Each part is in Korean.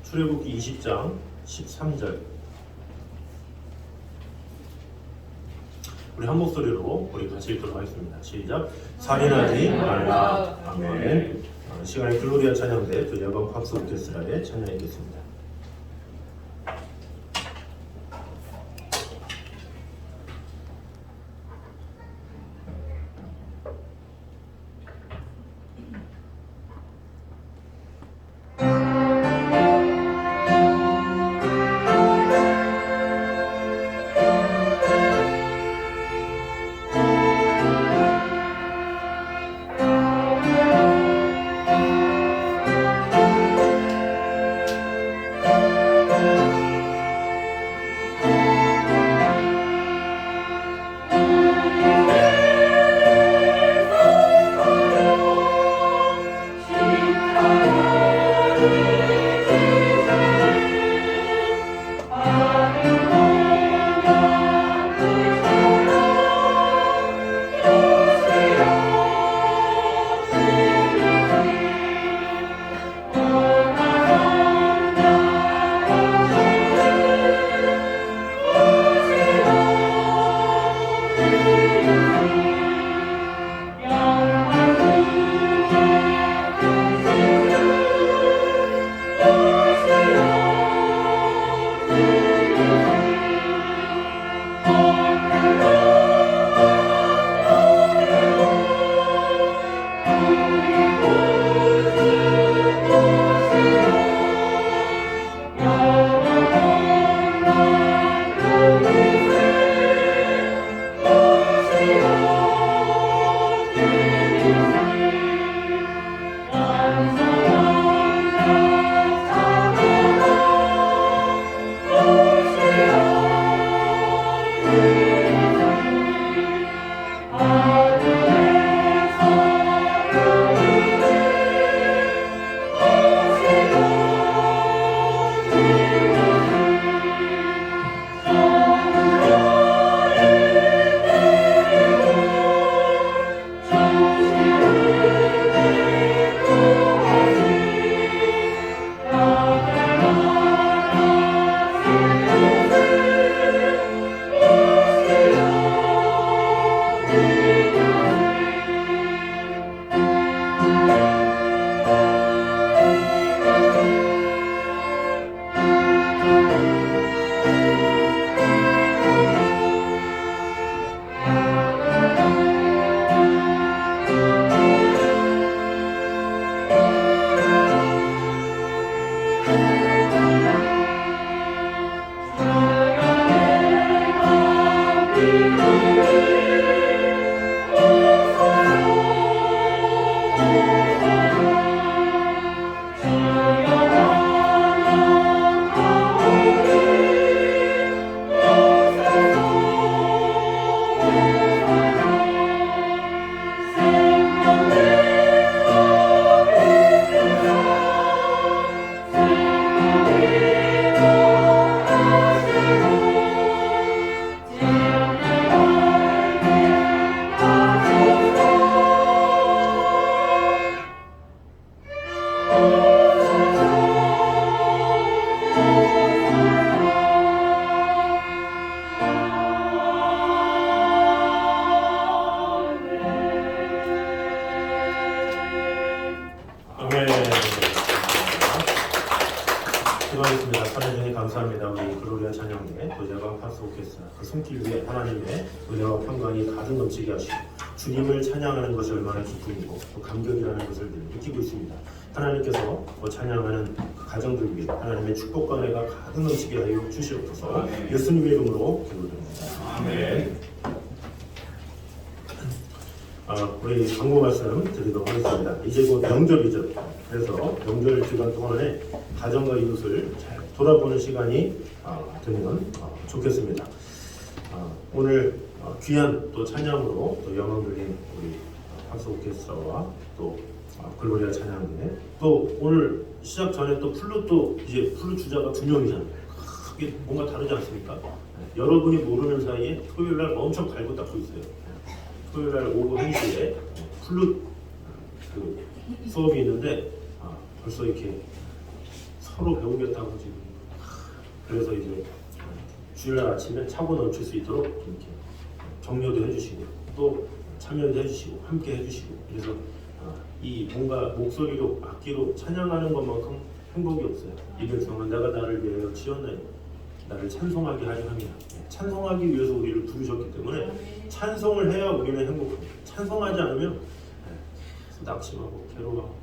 출애굽기 20장 13절. 우리 한 목소리로 우리 같이 읽도록 하겠습니다. 시작. 살인하지 말라. 아멘. 시간에 글로리아 찬양대 또 야광 팝스 오케스트라의 찬양이겠습니다. 기도하겠습니다. 찬양에 감사합니다. 우리 글로리아 찬양대 또 야광 팝스 오케스트라 그 손길 위에 하나님의 은혜와 평강이 가득 넘치게 하시고 주님을 찬양하는 것이 얼마나 기쁨이고 또 감격이라는 것을 느끼고 있습니다. 하나님께서 찬양하는 그 가정들 위해 하나님의 축복과 은혜가 가득 넘치게 하여 주시옵소서. 예수님의 이름으로 기도드립니다. 아멘. 우리 광고 말씀 드리도록 하겠습니다. 이제 곧 명절이죠. 그래서 명절 기간 동안에 가정과 이웃을 잘 돌아보는 시간이 되면 좋겠습니다. 오늘 귀한 또 찬양으로 또 영광 드린 우리 팝스 오케스트라와 또 글로리아 찬양대 또 오늘 시작 전에 또 플룻도 이제 플룻 주자가 2명이잖아요. 그게 뭔가 다르지 않습니까? 여러분이 모르는 사이에 토요일날 엄청 갈고 닦고 있어요. 토요일날 오후 1시에 플룻 그 수업이 있는데 벌써 이렇게 서로 배우겠다고 지금. 그래서 이제 주일날 아침에 차고 넘칠 수 있도록 이렇게 격려도 해주시고 또 참여도 해주시고 함께 해주시고 그래서 이 뭔가 목소리로 악기로 찬양하는 것만큼 행복이 없어요. 이별 성은 내가 나를 위하여 지었나니 나를 찬송하게 하려 함이라. 찬송하기 위해서 우리를 부르셨기 때문에 찬송을 해야 우리는 행복합니다. 찬송하지 않으면 낙심하고 괴로워하고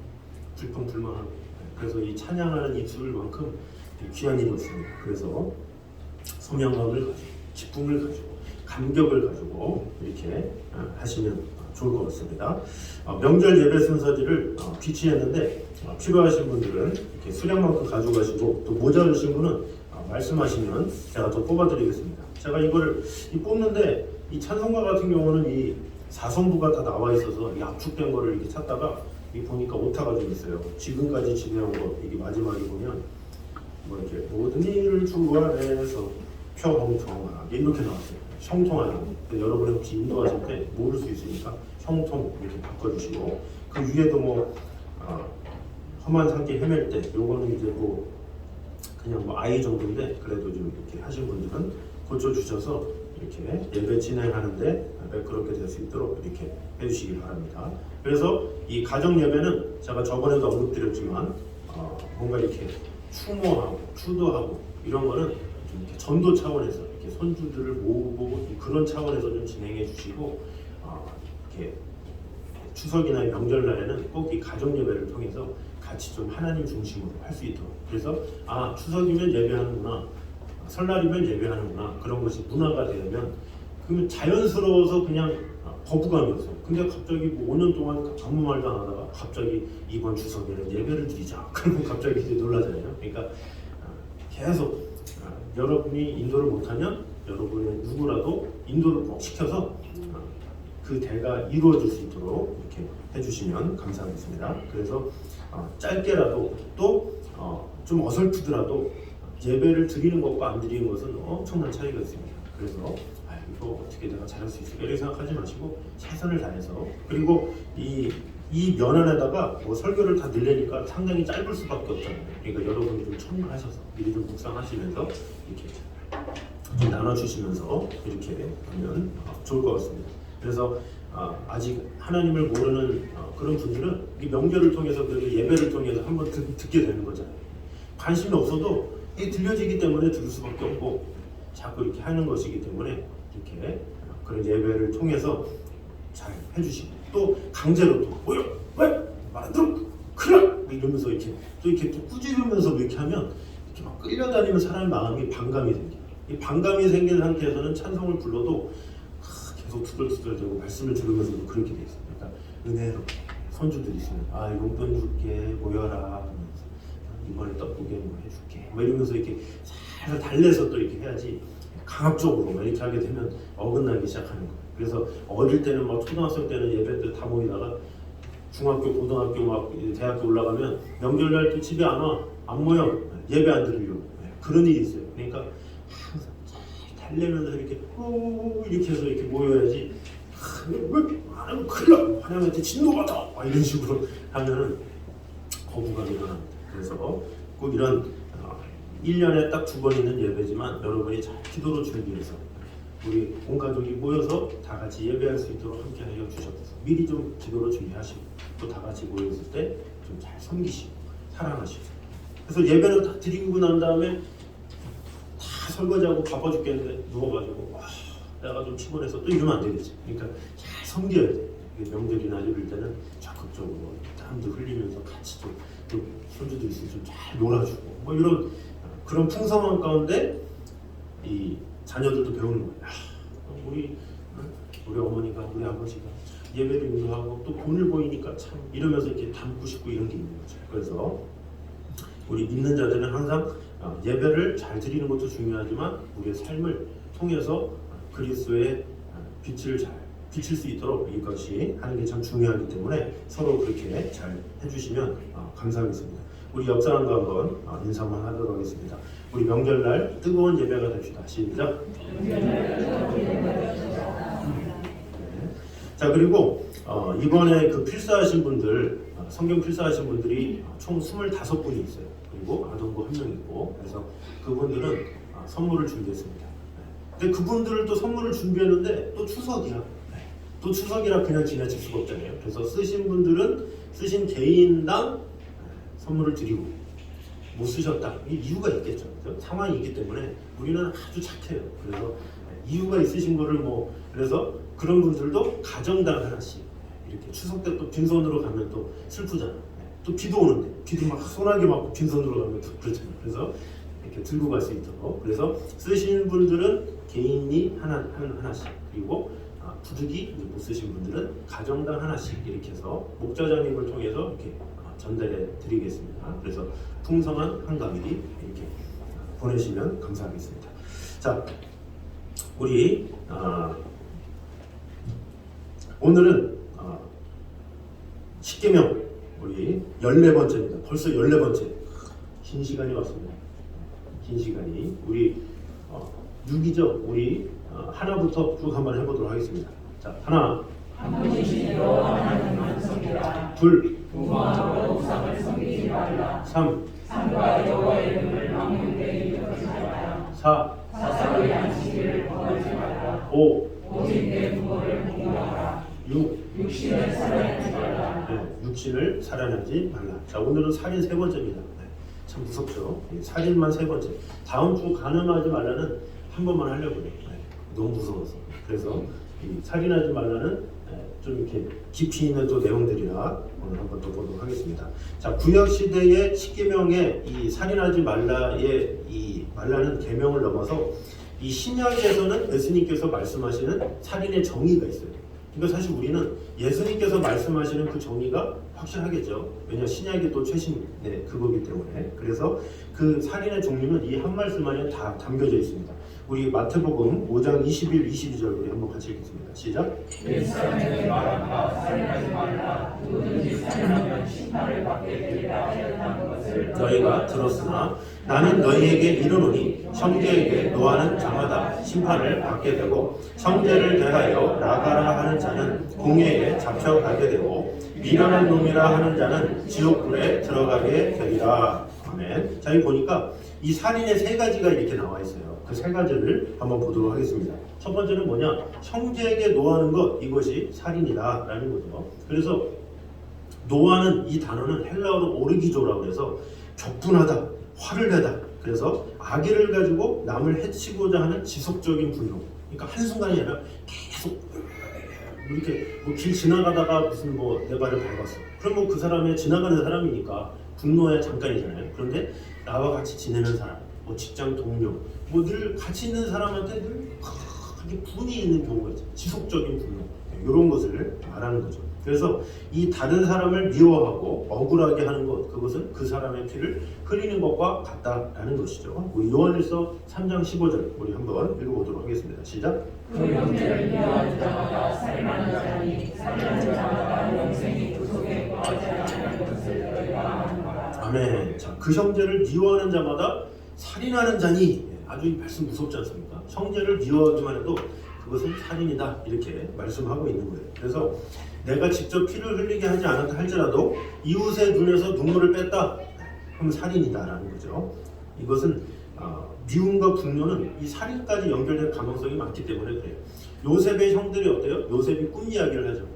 불평불만하고 그래서 이 찬양하는 입술만큼 귀한 일이 없습니다. 그래서 소명감을 가지고 기쁨을 가지고 감격을 가지고 이렇게 하시면 좋을 것 같습니다. 명절 예배 순서지를 비치했는데 필요하신 분들은 이렇게 수량만큼 가져가시고 또 모자르신 분은 말씀하시면 제가 더 뽑아드리겠습니다. 제가 이거를 뽑는데 이 찬송가 같은 경우는 이 4성부가 다 나와 있어서 이 압축된 거를 이렇게 찾다가 보니까 오타가 좀 있어요. 지금까지 지내온 거 이게 마지막에 보면 뭐 이렇게 모든 일을 주 안에서 평통하게 이렇게 나왔어요. 형통하게. 여러분이 혹시 인도하실 때 모를 수 있으니까 형통 이렇게 바꿔주시고 그 위에도 뭐 험한 산길 헤맬 때 요거는 이제 뭐 그냥 뭐 아이 정도인데 그래도 좀 이렇게 하신 분들은 고쳐주셔서 이렇게 예배 진행하는데 매끄럽게 될 수 있도록 이렇게 해주시기 바랍니다. 그래서 이 가정 예배는 제가 저번에도 언급드렸지만 뭔가 이렇게 추모하고 추도하고 이런 거는 좀 이렇게 전도 차원에서 이렇게 손주들을 모으고 그런 차원에서 좀 진행해 주시고 이렇게 추석이나 명절날에는 꼭 이 가정 예배를 통해서 같이 좀 하나님 중심으로 할 수 있도록 그래서 추석이면 예배하는구나 설날이면 예배하는구나 그런 것이 문화가 되면 그러면 자연스러워서 그냥 거부감이었어. 근데 갑자기 뭐 5년 동안 아무 말도 안 하다가 갑자기 이번 추석에는 예배를 드리자. 그러면 갑자기 이제 놀라잖아요. 그러니까 계속 여러분이 인도를 못하면 여러분의 누구라도 인도를 꼭 시켜서 그 대가 이루어질 수 있도록 이렇게 해주시면 감사하겠습니다. 그래서 짧게라도 또 좀 어설프더라도 예배를 드리는 것과 안 드리는 것은 엄청난 차이가 있습니다. 그래서 이거 어떻게 내가 잘할 수 있을까 이렇게 생각하지 마시고 최선을 다해서 그리고 이 면안에다가 뭐 설교를 다 늘리니까 상당히 짧을 수밖에 없잖아요. 그러니까 여러분이 좀 청구하셔서 미리 좀 묵상하시면서 이렇게 좀 나눠주시면서 이렇게 하면 좋을 것 같습니다. 그래서 아직 하나님을 모르는 그런 분들은 이 명절을 통해서 그래도 예배를 통해서 한번 듣게 되는 거잖아요. 관심이 없어도 이게 들려지기 때문에 들을 수밖에 없고 자꾸 이렇게 하는 것이기 때문에 이렇게 그런 예배를 통해서 잘 해주시고 또 강제로 또 뭐야 왜 만들어 그래 뭐 이러면서 이렇게 또 이렇게 또 꾸지르면서 이렇게 하면 이렇게 막 끌려다니는 사람의 마음이 반감이 생겨요. 이 반감이 생긴 상태에서는 찬송을 불러도 계속 투덜투덜대고 말씀을 들으면서도 그렇게 돼 있어요. 그러니까 은혜로 손주들이 있으면 용돈 줄게 모여라 하면서 이번에 떡국에 뭐 해줄게 뭐 이러면서 이렇게 살살 달래서 또 이렇게 해야지 강압적으로 이렇게 하게 되면 어긋나기 시작하는 거예요. 그래서 어릴 때는 막 초등학생 때는 예배 때 다 모이다가 중학교, 고등학교, 막 대학교 올라가면 명절날 또 집에 안 모여 예배 안 드리려고 그런 일이 있어요. 그러니까 항상 달래면서 이렇게 이렇게 해서 이렇게 모여야지 안 하면 큰일 나 하나님한테 진노받아 이런 식으로 하면은 거부감이 일어납니다. 그래서 꼭 이런 1년에 딱 2번 있는 예배지만 여러분이 잘 기도로 준비해서 우리 온 가족이 모여서 다 같이 예배할 수 있도록 함께 하여 주셔서 미리 좀 기도로 준비하시고 또 다 같이 모였을 때 좀 잘 섬기시고 사랑하시고 그래서 예배는 다 드리고 난 다음에 다 설거지하고 바빠 죽겠는데 누워가지고 내가 좀 피곤해서 또 이러면 안 되겠지. 그러니까 잘 섬겨야 돼. 명절이나 이럴 때는 적극적으로 땀도 흘리면서 같이 좀 손주도 있으면 좀 잘 놀아주고 뭐 이런 그런 풍성한 가운데 이 자녀들도 배우는 거예요. 우리 어머니가 우리 아버지가 예배를 인도하고 또 본을 보이니까 참 이러면서 이렇게 닮고 싶고 이런 게 있는 거죠. 그래서 우리 믿는 자들은 항상 예배를 잘 드리는 것도 중요하지만 우리의 삶을 통해서 그리스도의 빛을 잘 비칠 수 있도록 이것이 하는 게 참 중요하기 때문에 서로 그렇게 잘 해주시면 감사하겠습니다. 우리 옆 사람과 한번 인사만 하도록 하겠습니다. 우리 명절날 뜨거운 예배가 됩시다. 시작. 자 그리고 이번에 그 필사하신 분들 성경 필사하신 분들이 총 25분이 있어요. 그리고 아동부 1명 있고, 그래서 그분들은 선물을 준비했습니다. 근데 그분들을 또 선물을 준비했는데 또 추석이야. 또 추석이라 그냥 지나칠 수가 없잖아요. 그래서 쓰신 분들은 쓰신 개인당 선물을 드리고, 못 쓰셨다. 이유가 있겠죠. 그렇죠? 상황이 있기 때문에 우리는 아주 착해요. 그래서 이유가 있으신 거를 그래서 그런 분들도 가정당 하나씩 이렇게 추석 때 또 빈손으로 가면 또 슬프잖아. 또 비도 오는데 비도 막 소나기 맞고 빈손으로 가면 또 그렇잖아. 그래서 이렇게 들고 갈 수 있도록. 그래서 쓰시는 분들은 개인이 하나씩, 그리고 부득이 못 쓰신 분들은 가정당 하나씩 이렇게 해서 목자장님을 통해서 이렇게 전달해 드리겠습니다. 그래서 풍성한 한가위리 이렇게 보내시면 감사하겠습니다. 자, 우리 오늘은 십계명 우리 14번째입니다. 벌써 14번째. 긴 시간이 왔습니다. 긴 시간이. 우리 6이죠. 우리 하나부터 쭉 한번 해보도록 하겠습니다. 자, 하나. 한 분이시여 하나님만 섬기라. 둘. 부모하고 우상을 섬기지 말라. 3. 산과 여호와의 이름을 망령되이 일컫지 말라. 4. 사사로이 안식일을 범하지 말라. 5. 오직 내 부모를 공경하라. 6. 육신을 살인하지 말라. 네, 육신을 살인하지 말라. 자, 오늘은 살인 3번째입니다. 네, 참 무섭죠. 살인만 3번째. 다음 주 간음하지 말라는 한 번만 하려고 해요. 네, 너무 무서워서. 그래서 이 살인하지 말라는 좀 이렇게 깊이 있는 또 내용들이라 오늘 한번 더 보도록 하겠습니다. 자, 구약 시대의 십계명의 이 살인하지 말라의 이 말라는 계명을 넘어서 이 신약에서는 예수님께서 말씀하시는 살인의 정의가 있어요. 그러니까 사실 우리는 예수님께서 말씀하시는 그 정의가 확실하겠죠. 왜냐 신약이 또 최신의 그거기 때문에. 그래서 그 살인의 종류는 이 한 말씀 안에 다 담겨져 있습니다. 우리 마태복음 5장 21, 22절 우리 한번 같이 읽겠습니다. 시작. 옛사람에게 말하라 살인하지 말라. 누구든지 살인하면 심판을 받게 되리라 하였다는 것을 너희가 들었으나 나는 너희에게 이르노니 형제에게 노하는 자마다 심판을 받게 되고 형제를 대하여 나가라 하는 자는 공회에 잡혀가게 되고 미련한 놈이라 하는 자는 지옥불에 들어가게 되리라. 아멘. 자, 여기 보니까 이 살인의 3가지가 이렇게 나와 있어요. 그 3가지를 한번 보도록 하겠습니다. 첫 번째는 뭐냐? 형제에게 노하는 것, 이것이 살인이다 라는 거죠. 그래서 노하는 이 단어는 헬라어로 오르기조라고 해서 격분하다, 화를 내다. 그래서 악의를 가지고 남을 해치고자 하는 지속적인 분노. 그러니까 한순간이 아니라 계속 이렇게 길 지나가다가 무슨 내 발을 밟았어. 그럼 그 사람이 지나가는 사람이니까 분노야 잠깐이잖아요. 그런데 나와 같이 지내는 사람, 직장 동료, 늘 같이 있는 사람한테 늘 크게 분이 있는 경우가 있어요. 지속적인 분노, 이런 것을 말하는 거죠. 그래서 이 다른 사람을 미워하고 억울하게 하는 것, 그것은 그 사람의 피를 흘리는 것과 같다라는 것이죠. 우리 요한일서 3장 15절 우리 한번 읽어보도록 하겠습니다. 시작. 그 형제를 미워하는 자마다 살인하는 자니 살인하는 자마다 영생이 그 속에 거하지 않는 것을 너희가 아노라. 아멘. 자, 그 형제를 미워하는 자마다 살인하는 자니, 아주 이 말씀 무섭지 않습니까? 형제를 미워하기만 해도 그것은 살인이다 이렇게 말씀하고 있는 거예요. 그래서 내가 직접 피를 흘리게 하지 않았다 할지라도 이웃의 눈에서 눈물을 뺐다 그럼 살인이다라는 거죠. 이것은 미움과 분노는 이 살인까지 연결될 가능성이 많기 때문에 그래요. 요셉의 형들이 어때요? 요셉이 꿈 이야기를 하죠.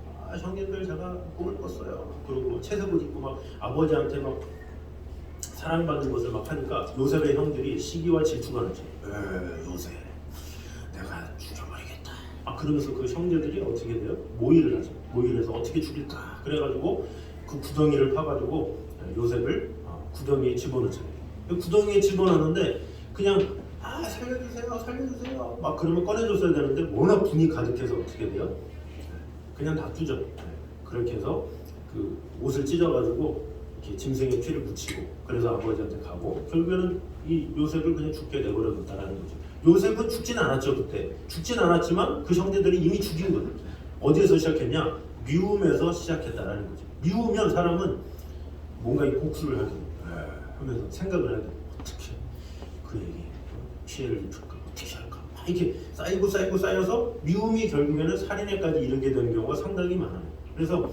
형님들 제가 꿈을 꿨어요. 그리고 채색옷 입고 막 아버지한테 막 사랑받는 것을 막 하니까 요셉의 형들이 시기와 질투가 나죠. 요셉 내가 죽여버리겠다. 그러면서 그 형제들이 어떻게 돼요? 모의를 하죠. 모의를 해서 어떻게 죽일까? 그래가지고 그 구덩이를 파가지고 요셉을 구덩이에 집어넣죠. 구덩이에 집어넣는데 그냥 살려주세요 살려주세요 막 그러면 꺼내줬어야 되는데 워낙 분이 가득해서 어떻게 돼요? 그냥 놔두죠. 그렇게 해서 그 옷을 찢어가지고 이렇게 짐승의 피를 묻히고 그래서 아버지한테 가고 결국에는 이 요셉을 그냥 죽게 내버려뒀다라는 거죠. 요셉은 죽진 않았죠. 그때 죽진 않았지만 그 형제들이 이미 죽인 거예요. 어디에서 시작했냐? 미움에서 시작했다라는 거죠. 미우면 사람은 뭔가 이 복수를 하게 하면서 생각을 하게 어떻게 그에게 피해를 입힐까 어떻게 할까 이렇게 쌓이고 쌓여서 미움이 결국에는 살인에까지 이르게 되는 경우가 상당히 많아요. 그래서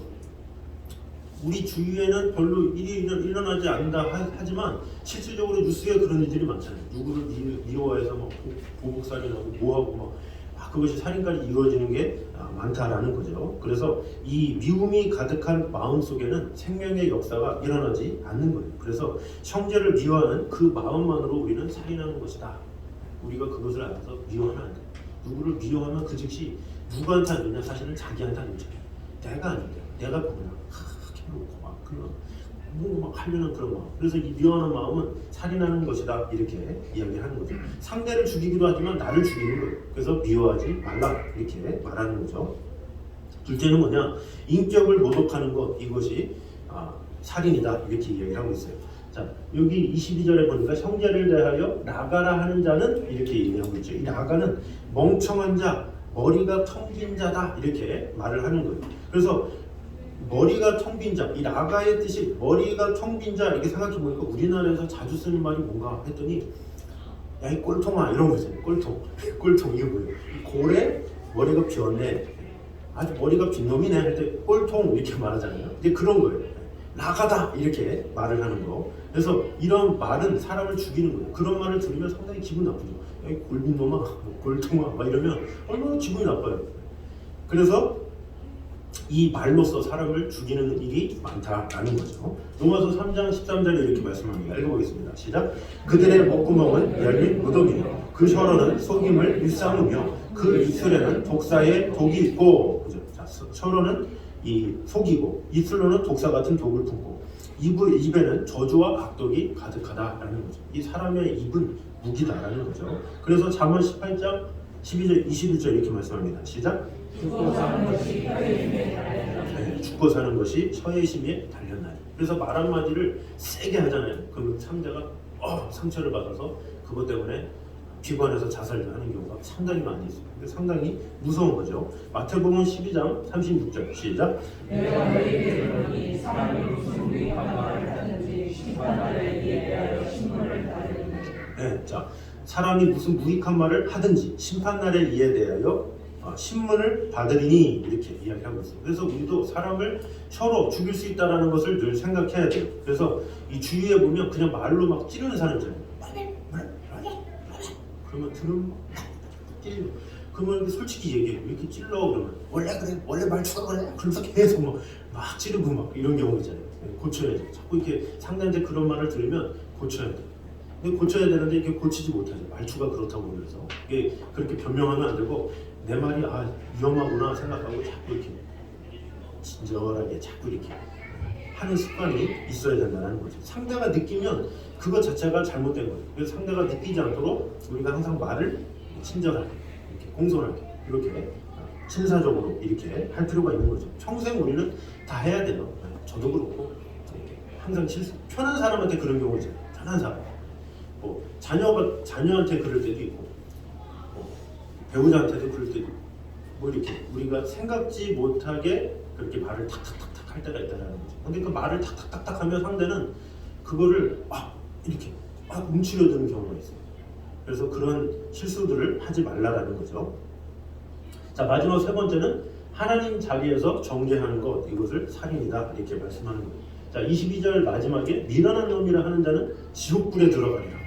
우리 주위에는 별로 일이 일어나지 않는다 하지만 실질적으로 뉴스에 그런 일들이 많잖아요. 누구를 미워해서 막 보복살인하고 뭐하고 막 그것이 살인까지 이루어지는 게 많다라는 거죠. 그래서 이 미움이 가득한 마음 속에는 생명의 역사가 일어나지 않는 거예요. 그래서 형제를 미워하는 그 마음만으로 우리는 살인하는 것이다. 우리가 그것을 알아서 미워하면 안 돼. 누구를 미워하면 그 즉시 누구한테 안 좋냐? 사실은 자기한테 안 좋잖아요. 내가 아닌데 내가 그거야. 해놓고 막 그런 뭐 막 하려는 그런 마음. 그래서 이 미워하는 마음은 살인하는 것이다 이렇게 이야기하는 거죠. 상대를 죽이기도 하지만 나를 죽이는 거예요. 그래서 미워하지 말라 이렇게 말하는 거죠. 둘째는 뭐냐? 인격을 모독하는 것 이것이 살인이다 이렇게 이야기하고 있어요. 자 여기 22절에 보니까 형제를 대하여 나가라 하는 자는 이렇게 얘기하고 있죠. 이 나가는 멍청한 자, 머리가 텅 빈 자다 이렇게 말을 하는 거예요. 그래서 머리가 텅 빈 자, 이 나가의 뜻이 머리가 텅 빈 자 이렇게 생각해 보니까 우리나라에서 자주 쓰는 말이 뭔가 했더니 야 이 꼴통아 이런 거잖아요. 꼴통 이게 뭐예요? 고래 머리가 비었네. 아주 머리가 빈 놈이네 할 때 꼴통 이렇게 말하잖아요. 이제 그런 거예요. 나가다 이렇게 말을 하는 거. 그래서 이런 말은 사람을 죽이는 거예요. 그런 말을 들으면 상당히 기분 나쁘죠. 야 이 골빈 놈아, 골통아 막 이러면 얼마나 기분이 나빠요. 그래서 이 말로써 사람을 죽이는 일이 많다라는 거죠. 로마서 3장 13절에 이렇게 말씀합니다. 읽어보겠습니다. 시작. 그들의 목구멍은 열린 무덤이요 그 혀로는 속임을 일삼으며 그 입술에는 독사의 독이 있고, 그죠? 자, 혀로는 이 속이고 입술로는 독사 같은 독을 품고 입에는 저주와 악독이 가득하다라는 거죠. 이 사람의 입은 무기다라는 거죠. 그래서 잠언 18장 12절 21절 이렇게 말씀합니다. 시작. 죽고 사는 것이 혀의 힘에 달렸나니. 죽고 사는 것이 혀의 힘에 달렸나니. 그래서 말 한마디를 세게 하잖아요. 그러면 상대가 상처를 받아서 그것 때문에 비관해서 자살을 하는 경우가 상당히 많이 있어요. 상당히 무서운 거죠. 마태복음 12장 36절 시작. 내가 너희에게 이르노니 사람이 무슨 무익한 말을 하든지 심판날에 이에 대하여 신문을 받으리니. 네, 자 사람이 무슨 무익한 말을 하든지 심판날에 이에 대하여 신문을 받으리니 이렇게 이야기하고 있어요. 그래서 우리도 사람을 혀로 죽일 수 있다는 것을 늘 생각해야 돼요. 그래서 이 주위에 보면 그냥 말로 막 찌르는 사람들 그러면 들으면 찌르고 그러면 솔직히 얘기해. 왜 이렇게 찔러? 그러면 원래 그래, 원래 말투가 그래. 그러면서 계속 막 찌르고 막 이런 경우 있잖아요. 고쳐야죠. 자꾸 이렇게 상대한테 그런 말을 들으면 고쳐야 돼. 근데 고쳐야 되는데 이렇게 고치지 못하죠. 말투가 그렇다고 그래서 이게 그렇게 변명하면 안 되고 내 말이 위험하구나 생각하고 자꾸 이렇게 진정하게 자꾸 이렇게 하는 습관이 있어야 된다는 거죠. 상대가 느끼면 그것 자체가 잘못된 거예요. 그래서 상대가 느끼지 않도록 우리가 항상 말을 친절하게, 이렇게 공손하게, 이렇게 신사적으로 이렇게 할 필요가 있는 거죠. 평생 우리는 다 해야 돼요. 저도 그렇고 항상 편한 사람한테 그런 경우 있잖아요. 편한 사람. 뭐 자녀한테 그럴 때도 있고 배우자한테도 그럴 때도 있고 뭐 이렇게 우리가 생각지 못하게 그렇게 말을 탁탁탁탁 할 때가 있다는 거죠. 근데 그 말을 탁탁탁탁 하면 상대는 그거를 이렇게 움츠려드는 경우가 있어요. 그래서 그런 실수들을 하지 말라라는 거죠. 자 마지막 세 번째는 하나님 자리에서 정죄하는 것 이것을 살인이다 이렇게 말씀하는 거예요. 자 22절 마지막에 미련한 놈이라 하는 자는 지옥불에 들어가리라.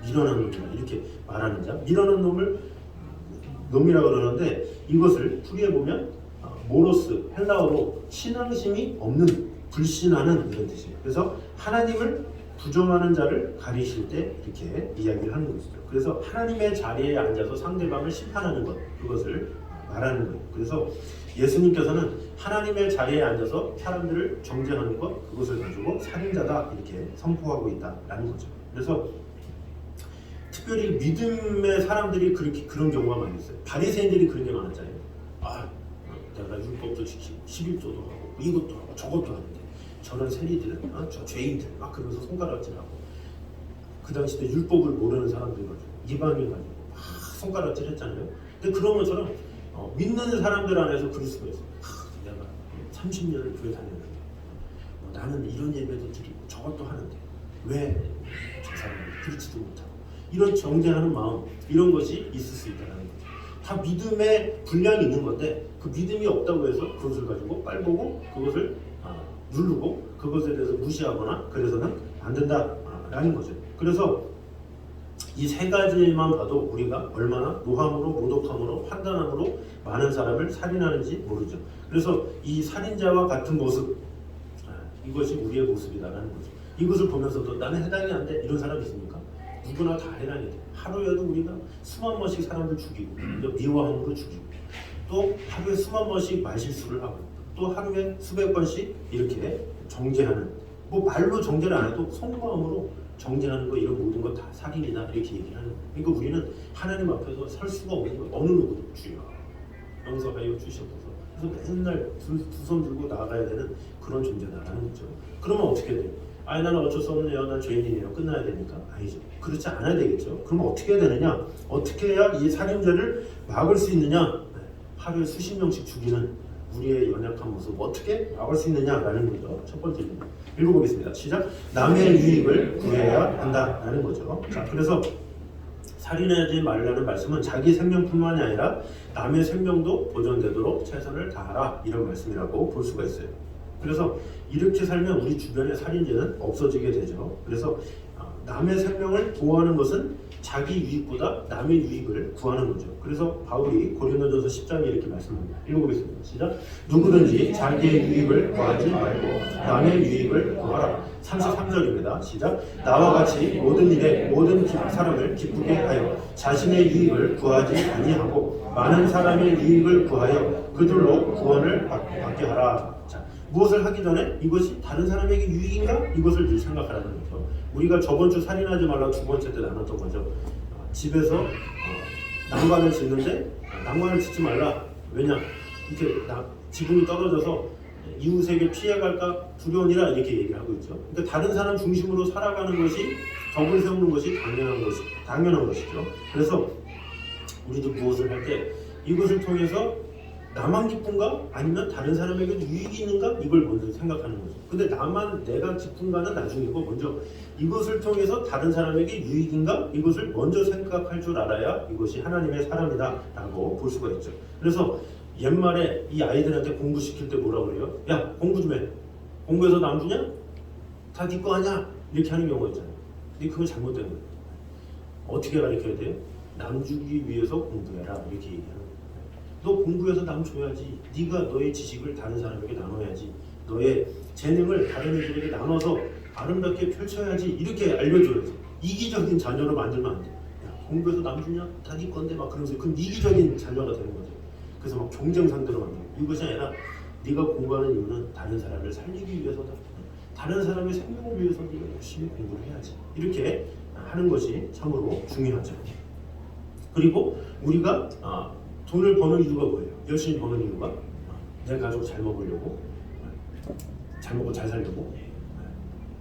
미련한 놈이라 이렇게 말하는 자 미련한 놈이라 그러는데 이것을 풀이해보면 모로스 헬라어로 신앙심이 없는 불신하는 이런 뜻이에요. 그래서 하나님을 부정하는 자를 가리실 때 이렇게 이야기를 하는 것이죠. 그래서 하나님의 자리에 앉아서 상대방을 심판하는 것 그것을 말하는 거예요. 그래서 예수님께서는 하나님의 자리에 앉아서 사람들을 정죄하는 것 그것을 가지고 살인자다 이렇게 선포하고 있다라는 거죠. 그래서 특별히 믿음의 사람들이 그렇게 그런 경우가 많이 있어요. 바리새인들이 그런 게 많았잖아요. 내가 율법도 지키고 11조도 하고 이것도 하고 저것도 하는데 저런 세리들은 저 죄인들 막 그러면서 손가락질하고 그 당시 때 율법을 모르는 사람들 가지고 이방인 가지고 막 손가락질했잖아요. 근데 그런 것처럼 믿는 사람들 안에서 그럴 수가 있어요. 내가 30년을 교회 다녔는데 나는 이런 예배도 드리고 저것도 하는데 왜 저 사람을 그렇지도 못하고 이런 정죄하는 마음 이런 것이 있을 수 있다는 거죠. 다 믿음에 분량이 있는 건데 그 믿음이 없다고 해서 그것을 가지고 빨보고 그것을 누르고 그것에 대해서 무시하거나 그래서는 안 된다라는 거죠. 그래서 이 세 가지만 봐도 우리가 얼마나 노함으로 모독함으로 판단함으로 많은 사람을 살인하는지 모르죠. 그래서 이 살인자와 같은 모습, 이것이 우리의 모습이다라는 거죠. 이것을 보면서도 나는 해당이 안 돼, 이런 사람이 있습니까? 누구나 다 해당이 돼. 하루에도 우리가 수만 번씩 사람을 죽이고 미워함으로 죽이고 또 하루에 수만 번씩 말실수를 하고 또 하루에 수백 번씩 이렇게 정죄하는, 뭐 말로 정죄를 안 해도 속마음으로 정죄하는 거, 이런 모든 거 다 살인이다 이렇게 얘기를 하는 거예요. 그러니까 우리는 하나님 앞에서 설 수가 없는 거예요. 어느 누구도 주여 용서하여 주시옵소서. 그래서 맨날 두 손 들고 나아가야 되는 그런 존재다라는 거죠. 그러면 어떻게 돼요? 아니 나는 어쩔 수 없네요, 난 죄인이에요, 끝나야 되니까. 아니죠. 그렇지 않아야 되겠죠. 그럼 어떻게 해야 되느냐? 어떻게 해야 이 살인죄를 막을 수 있느냐? 하루에 수십 명씩 죽이는 우리의 연약한 모습 어떻게 막을 수 있느냐라는 거죠. 첫 번째입니다. 읽어보겠습니다. 시작. 남의 유익을 구해야 한다라는 거죠. 자, 그래서 살인하지 말라는 말씀은 자기 생명뿐만이 아니라 남의 생명도 보존되도록 최선을 다하라, 이런 말씀이라고 볼 수가 있어요. 그래서 이렇게 살면 우리 주변의 살인죄는 없어지게 되죠. 그래서 남의 생명을 보호하는 것은 자기 유익보다 남의 유익을 구하는 거죠. 그래서 바울이 고린도전서 10장에 이렇게 말씀합니다. 읽어보겠습니다. 시작. 누구든지 자기의 유익을 구하지 말고 남의 유익을 구하라. 33절입니다. 시작. 나와 같이 모든 일에 모든 사람을 기쁘게 하여 자신의 유익을 구하지 아니하고 많은 사람의 유익을 구하여 그들로 구원을 받게 하라. 자, 무엇을 하기 전에 이것이 다른 사람에게 유익인가? 이것을 늘 생각하라는 거죠. 우리가 저번 주 살인하지 말라 두 번째 때 나눴던 거죠. 집에서 난관을 짓는데 난관을 짓지 말라. 왜냐? 이렇게 지붕이 떨어져서 이웃에게 피해갈까 두려우니라, 이렇게 얘기를 하고 있죠. 그러니까 다른 사람 중심으로 살아가는 것이, 덕을 세우는 것이 당연한 것이죠. 그래서 우리도 무엇을 할 때 이것을 통해서 나만 기쁜가? 아니면 다른 사람에게도 유익이 있는가? 이걸 먼저 생각하는 거죠. 근데 내가 기쁜가는 나중이고, 먼저 이것을 통해서 다른 사람에게 유익인가? 이것을 먼저 생각할 줄 알아야 이것이 하나님의 사람이다 라고 볼 수가 있죠. 그래서 옛말에 이 아이들한테 공부시킬 때 뭐라고 그래요? 야, 공부 좀 해. 공부해서 남 주냐? 다 네 거 아니야? 이렇게 하는 경우가 있잖아요. 근데 그건 잘못된 거예요. 어떻게 가르쳐야 돼요? 남 주기 위해서 공부해라, 이렇게 얘기하는 거예요. 너 공부해서 남 줘야지. 네가 너의 지식을 다른 사람에게 나눠야지. 너의 재능을 다른 이들에게 나눠서 아름답게 펼쳐야지. 이렇게 알려줘야지. 이기적인 자녀로 만들면 안 돼. 야, 공부해서 남 주냐? 다 네 건데 막 그러면서 그럼 이기적인 자녀가 되는 거죠. 그래서 막 경쟁 상대로 만들고. 이것이 아니라 네가 공부하는 이유는 다른 사람을 살리기 위해서다. 다른 사람의 생명을 위해서 네가 열심히 공부를 해야지. 이렇게 하는 것이 참으로 중요하죠. 그리고 우리가 돈을 버는 이유가 뭐예요? 열심히 버는 이유가 내 가족 잘 먹으려고, 잘 먹고 잘 살려고.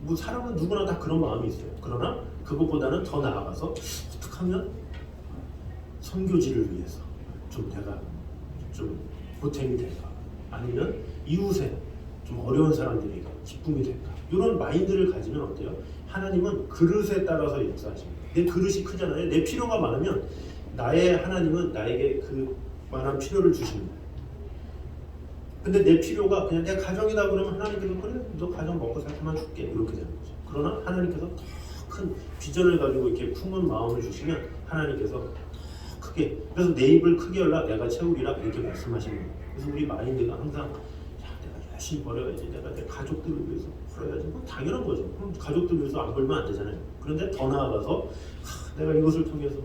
뭐 사람은 누구나 다 그런 마음이 있어요. 그러나 그것보다는 더 나아가서 어떻게 하면 선교지를 위해서 좀 내가 좀 보탬이 될까? 아니면 이웃에 좀 어려운 사람들에게 기쁨이 될까? 이런 마인드를 가지면 어때요? 하나님은 그릇에 따라서 역사하십니다. 내 그릇이 크잖아요. 내 필요가 많으면 나의 하나님은 나에게 그만한 필요를 주시는 거예요. 근데 내 필요가 그냥 내 가정이다 그러면 하나님께서 그래, 너 가정 먹고 살기만 줄게, 이렇게 되는 거죠. 그러나 하나님께서 더 큰 비전을 가지고 이렇게 품은 마음을 주시면 하나님께서 더 크게, 그래서 내 입을 크게 열라 내가 채우리라, 이렇게 말씀하시는 거예요. 그래서 우리 마인드가 항상 내가 열심히 벌어야지, 내가 내 가족들을 위해서 벌어야지, 뭐 당연한 거죠. 그럼 가족들 위해서 안 벌면 안 되잖아요. 그런데 더 나아가서 내가 이것을 통해서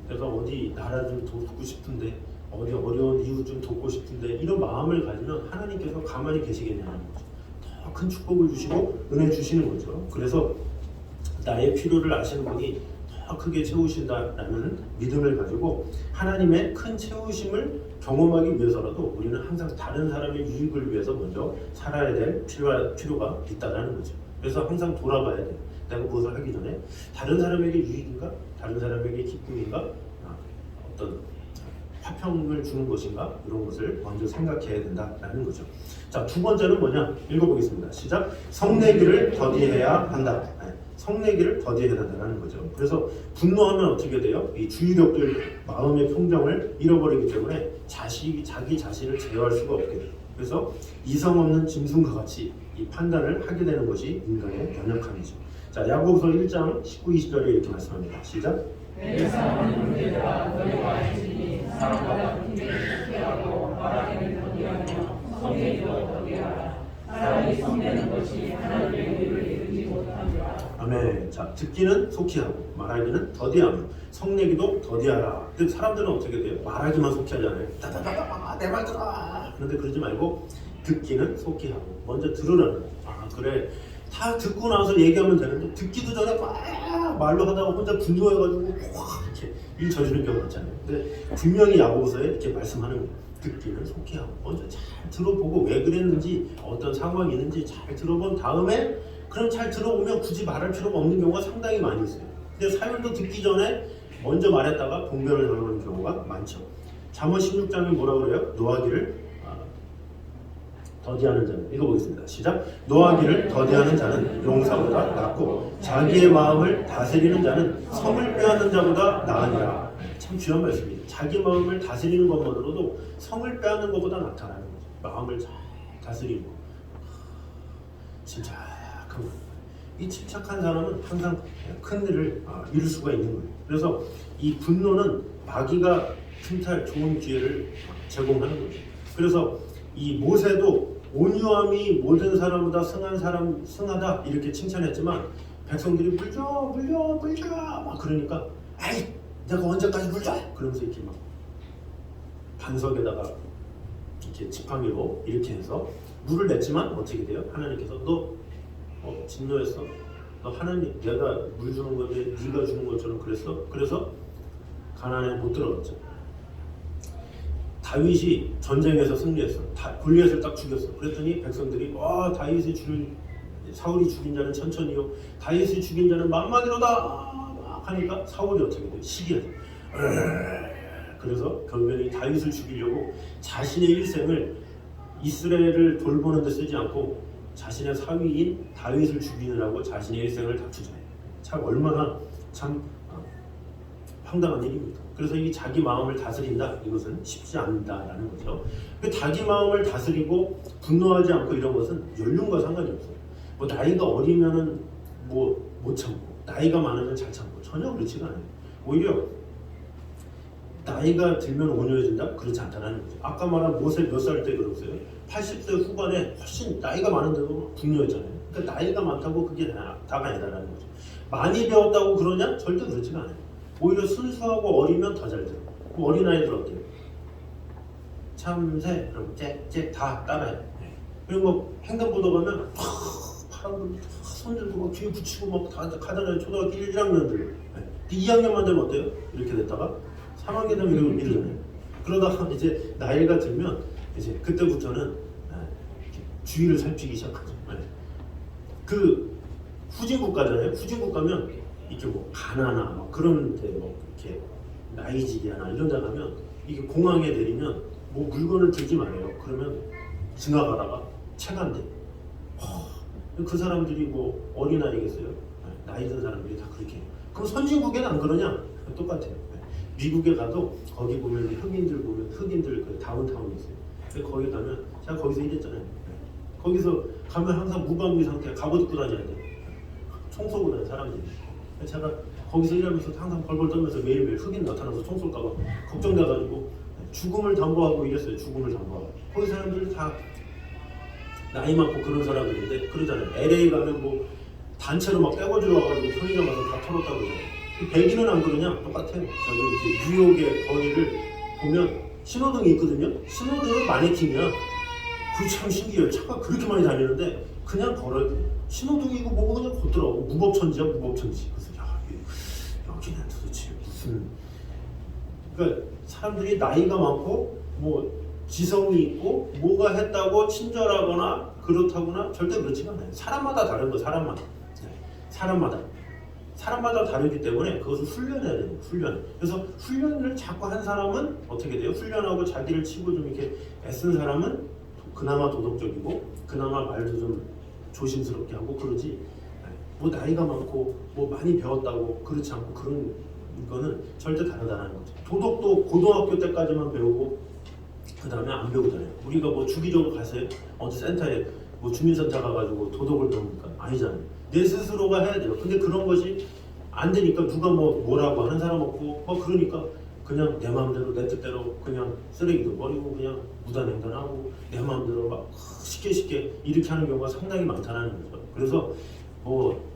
내가 어디 나라 좀 돕고 싶은데, 어디 어려운 이웃 좀 돕고 싶은데, 이런 마음을 가지면 하나님께서 가만히 계시겠냐는 거죠. 더 큰 축복을 주시고 은혜 주시는 거죠. 그래서 나의 필요를 아시는 분이 더 크게 채우신다라는 믿음을 가지고 하나님의 큰 채우심을 경험하기 위해서라도 우리는 항상 다른 사람의 유익을 위해서 먼저 살아야 될 필요가 있다라는 거죠. 그래서 항상 돌아봐야 돼요. 내가 무엇을 하기 전에 다른 사람에게 유익인가? 다른 사람에게 기쁨인가? 어떤 화평을 주는 것인가? 이런 것을 먼저 생각해야 된다라는 거죠. 자, 두 번째는 뭐냐? 읽어보겠습니다. 시작. 성내기를 더디해야 한다. 성내기를 더디해야 한다는 거죠. 그래서 분노하면 어떻게 돼요? 이 주의력들 마음의 평정을 잃어버리기 때문에 자기 자신을 제어할 수가 없게 돼요. 그래서 이성 없는 짐승과 같이 이 판단을 하게 되는 것이 인간의 연약함이죠. 자, 야고보서 1장 19, 20절에 이렇게 말씀합니다. 시작. 내 상황은 문제가 너희가 알지니 사람마다 분별을 피하고 말하기를 더디하며 성내기도 더디하라. 사람이 성내는 것이 하나님의 의를 이루지 못함이라. 아멘. 자, 듣기는 속히하고 말하기는 더디하며 성내기도 더디하라. 근데 사람들은 어떻게 돼요? 말하기만 속히하잖아요. 따다다다 내 말 들어. 그런데 그러지 말고 듣기는 속히하고 먼저 들으라는 거예요. 아 그래. 다 듣고 나서 얘기하면 되는데 듣기도 전에 막 말로 하다가 혼자 분노해가지고 확 이렇게 일 저지르는 경우 있잖아요. 근데 분명히 야고보서에 이렇게 말씀하는 거예요. 듣기는 속히하고 먼저 잘 들어보고 왜 그랬는지 어떤 상황이 있는지 잘 들어본 다음에 그럼 잘 들어보면 굳이 말할 필요가 없는 경우가 상당히 많이 있어요. 근데 사연도 듣기 전에 먼저 말했다가 봉변을 당하는 경우가 많죠. 잠언 16장에 뭐라 그래요? 노하기를 더디하는 자는 읽어보겠습니다. 시작. 노하기를 더디하는 자는 용사보다 낫고 자기의 마음을 다스리는 자는 성을 빼앗는 자보다 나으니라. 참 귀한 말씀이에요. 자기 마음을 다스리는 것만으로도 성을 빼앗는 것보다 낫다라는 거죠. 마음을 잘 다스리고 침착한 거. 이 침착한 사람은 항상 큰 일을 이룰 수가 있는 거예요. 그래서 이 분노는 마귀가 틈탈 좋은 기회를 제공하는 거죠. 그래서 이 모세도 온유함이 모든 사람보다 승하다 이렇게 칭찬했지만 백성들이 물자 막 그러니까 아이 내가 언제까지 물자 그러면서 이렇게 막 반석에다가 이렇게 지팡이로 이렇게 해서 물을 냈지만 어떻게 돼요? 하나님께서 너 진노했어? 너 하나님 내가 물 주는 건데 네가 주는 것처럼 그랬어? 그래서 가나안에 못 들어갔죠. 다윗이 전쟁에서 승리했어. 골리앗을 딱 죽였어. 그랬더니 백성들이 다윗이 사울이 죽인 자는 천천히요. 다윗이 죽인 자는 만만이로다 하니까 사울이 어떻게 돼요? 시기하죠. 그래서 결국에는 다윗을 죽이려고 자신의 일생을 이스라엘을 돌보는 데 쓰지 않고 자신의 사위인 다윗을 죽이느라고 자신의 일생을 다 투자해요. 참 얼마나 참 황당한 일입니다. 그래서 이 자기 마음을 다스린다 이것은 쉽지 않다라는 거죠. 자기 마음을 다스리고 분노하지 않고 이런 것은 연륜과 상관이 없어요. 뭐 나이가 어리면은 뭐 못 참고 나이가 많으면 잘 참고 전혀 그렇지가 않아요. 오히려 나이가 들면 온유해진다? 그렇지 않다는 거죠. 아까 말한 모세 몇 살 때 그러세요? 80세 후반에 훨씬 나이가 많은데도 분노했잖아요. 그러니까 나이가 많다고 그게 다가 아니다라는 거죠. 많이 배웠다고 그러냐? 절대 그렇지가 않아요. 오히려 순수하고 어리면 더 잘 들어. 어린아이들 어때요? 참새, 그럼 짹짹 다 따라해. 그리고 뭐 횡단보도 가면 파란불 손들고 막 뒤에 붙이고 막 다 가잖아요. 초등학교 1, 1학년들. 2학년만 되면 어때요? 이렇게 됐다가 3학년 되면 이러잖아요. 그러다가 이제 나이가 들면 이제 그때부터는 주의를 살피기 시작하죠. 그 후진국 가잖아요. 후진국 가면 이렇게 뭐 가나나 뭐 그런 데 뭐 이렇게 나이지기나 이런 데 가면 이게 공항에 내리면 뭐 물건을 들지 말아요. 그러면 지나가다가 체간대. 그 사람들이 뭐 어린아이겠어요? 나이 든 사람들이 다 그렇게 해요. 그럼 선진국에는 안 그러냐? 똑같아요. 미국에 가도 거기 보면 흑인들 그 다운타운이 있어요. 거기 가면 제가 거기서 일했잖아요. 거기서 가면 항상 무방비 상태 갑옷 입고 다녀야 돼. 총 쏘고 다니는 사람들이. 제가 거기서 일하면서 항상 벌벌 떨면서 매일매일 흑인 나타나서 총 쏠까봐 걱정돼가지고 죽음을 담보하고 이랬어요. 죽음을 담보하고. 거기 사람들이 다 나이 많고 그런 사람들인데 그러잖아요. LA 가면 뭐 단체로 막 떼거지러 와가지고 편의점 가서 다 털었다고 그러잖아요. 백인은 안 그러냐? 똑같아요. 저도 이렇게 뉴욕의 거리를 보면 신호등이 있거든요. 신호등은 마네킹이야. 그게 참 신기해요. 차가 그렇게 많이 다니는데 그냥 걸어요. 신호등이고 뭐고 그냥 걷더라고. 무법천지야 무법천지. 그래서 야 여기는 도대체 무슨 그러니까 사람들이 나이가 많고 뭐 지성이 있고 뭐가 했다고 친절하거나 그렇다거나 절대 그렇지가 않아요. 사람마다 다른 거 사람마다. 사람마다 다르기 때문에 그것을 훈련해야 돼요. 훈련. 그래서 훈련을 자꾸 한 사람은 어떻게 돼요? 훈련하고 자기를 치고 좀 이렇게 애쓴 사람은 그나마 도덕적이고 그나마 말도 좀 조심스럽게 하고 그러지. 뭐 나이가 많고 뭐 많이 배웠다고 그렇지 않고 그런 거는 절대 다르다는 거죠. 도덕도 고등학교 때까지만 배우고 그 다음에 안 배우잖아요. 우리가 뭐 주기적으로 가세요? 어디 센터에 뭐 주민센터 가가지고 도덕을 배웁니까? 아니잖아요. 내 스스로가 해야 돼요. 근데 그런 것이 안 되니까 누가 뭐라고 하는 사람 없고 그러니까 그냥 내 마음대로 내 뜻대로 그냥 쓰레기도 버리고 그냥 무단횡단하고 내 마음대로 막 쉽게 이렇게 하는 경우가 상당히 많다는 거죠. 그래서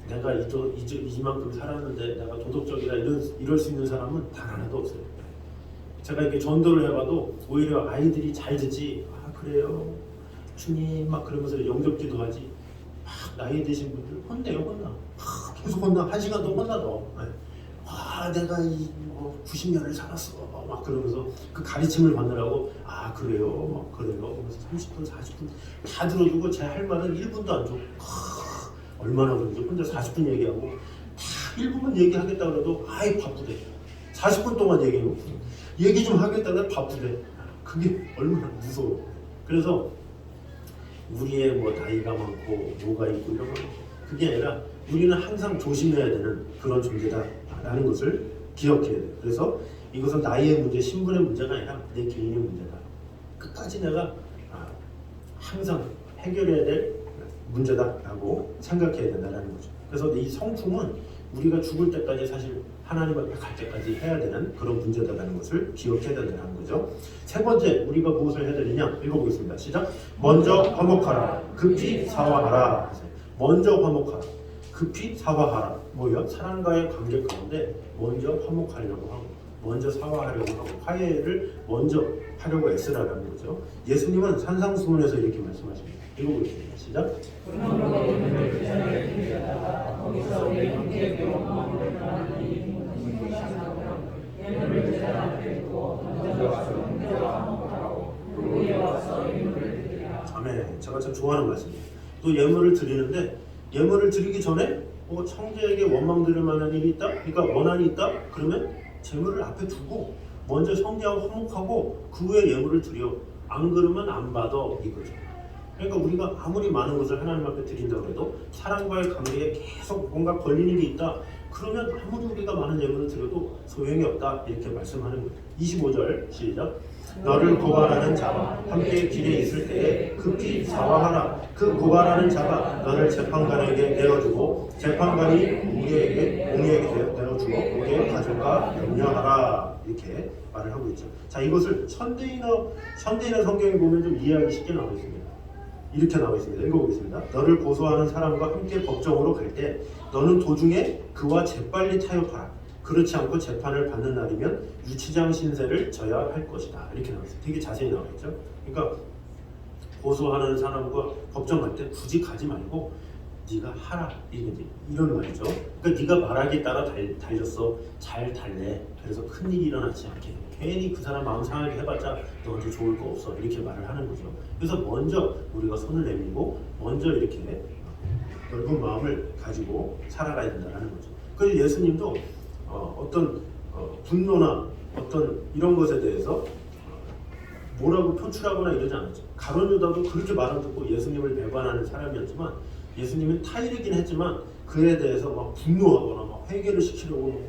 내가 이만큼 살았는데 내가 도덕적이다 이럴 수 있는 사람은 단 하나도 없어요. 제가 이렇게 전도를 해봐도 오히려 아이들이 잘 듣지. 그래요 주님 막 그러면서 영접기도 하지. 막 나이 드신 분들 혼나 계속 혼나. 1시간 더 혼나도 내가 90년을 살았어 막 그러면서 그 가르침을 받느라고 그래요 막 그래요 그러면서 30분 40분 다 들어주고 제 할 말은 1분도 안 줘. 얼마나 그런지 혼자 40분 얘기하고 다 1분만 얘기하겠다 그래도 바쁘대. 40분 동안 얘기해놓고 얘기 좀 하겠다 그래 바쁘대. 그게 얼마나 무서워. 그래서 우리의 나이가 많고 뭐가 있고 이런 건 그게 아니라 우리는 항상 조심해야 되는 그런 존재다라는 것을 기억해야 돼요. 그래서 이것은 나이의 문제, 신분의 문제가 아니라 내 개인의 문제다. 끝까지 내가 항상 해결해야 될 문제다라고 생각해야 된다는 거죠. 그래서 이 성품은 우리가 죽을 때까지 사실 하나님 앞에 갈 때까지 해야 되는 그런 문제다라는 것을 기억해야 된다는 거죠. 세 번째, 우리가 무엇을 해야 되느냐? 읽어보겠습니다. 시작. 먼저 화목하라. 급히 사화하라. 먼저 화목하라. 급히 사화하라. 뭐예요? 사람과의 관계 가운데 먼저 화목하려고 하고 먼저 사화하려고 하고 화해를 먼저 하려고 애쓰라는 거죠. 예수님은 산상수훈에서 이렇게 말씀하십니다. 읽어보겠습니다. 시작. 아멘. 제가 참 좋아하는 말씀이에요. 또 예물을 드리는데 예물을 드리기 전에 형제에게 원망 들을 만한 일이 있다? 그러니까 원한이 있다? 그러면 재물을 앞에 두고 먼저 형제하고 화목하고 그 후에 예물을 드려. 안 그러면 안 받아 이거죠. 그러니까 우리가 아무리 많은 것을 하나님 앞에 드린다고 해도 사랑과의 관계에 계속 뭔가 걸리는 게 있다. 그러면 아무리 우리가 많은 예물을 드려도 소용이 없다. 이렇게 말씀하는 거예요. 25절 시작. 너를 고발하는 자와 함께 길에 있을 때에 급히 사화하라. 그 고발하는 자가 너를 재판관에게 내어주고 재판관이 공의에게 내어주고 우리의 가족과 염려하라. 이렇게 말을 하고 있죠. 자, 이것을 현대인어 성경에 보면 좀 이해하기 쉽게 나와 있습니다. 이렇게 나와 있습니다. 읽어보겠습니다. 너를 고소하는 사람과 함께 법정으로 갈 때 너는 도중에 그와 재빨리 타협하라. 그렇지 않고 재판을 받는 날이면 유치장 신세를 져야 할 것이다. 이렇게 나와 있어요. 되게 자세히 나와 있죠. 그러니까 고소하는 사람과 법정 갈 때 굳이 가지 말고 네가 하라. 이런 말이죠. 그러니까 네가 말하기에 따라 달렸어. 잘 달래. 그래서 큰일이 일어나지 않게. 괜히 그 사람 마음 상하게 해봤자 너한테 좋을 거 없어. 이렇게 말을 하는 거죠. 그래서 먼저 우리가 손을 내밀고 먼저 이렇게 넓은 마음을 가지고 살아가야 된다는 거죠. 그래서 예수님도 어떤 분노나 어떤 이런 것에 대해서 뭐라고 표출하거나 이러지 않았죠. 가룟 유다도 그렇게 말 안 듣고 예수님을 배반하는 사람이었지만 예수님은 타이르긴 했지만 그에 대해서 막 분노하거나 막 회개를 시키려고